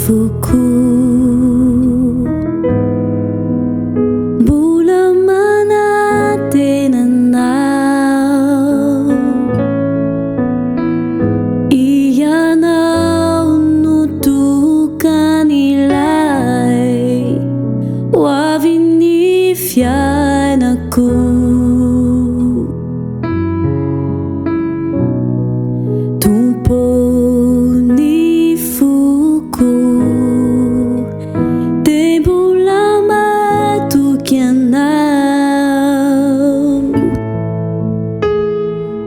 Foko mbola manantenana ianao no tokan'ilay ho avy ny fiainako. Tompo ny Foko dia mbola matoky anao,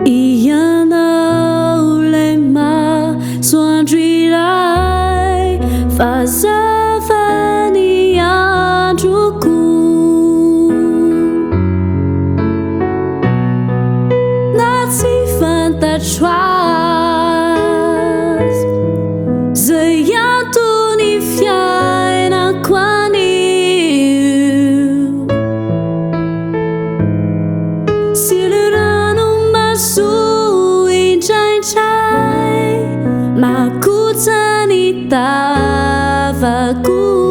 ianao lay masoandro ilay fazava ny androko. Na tsy fantatro azy zay antony fiainako anio, sy le rano maso indraindray makotsany tavako.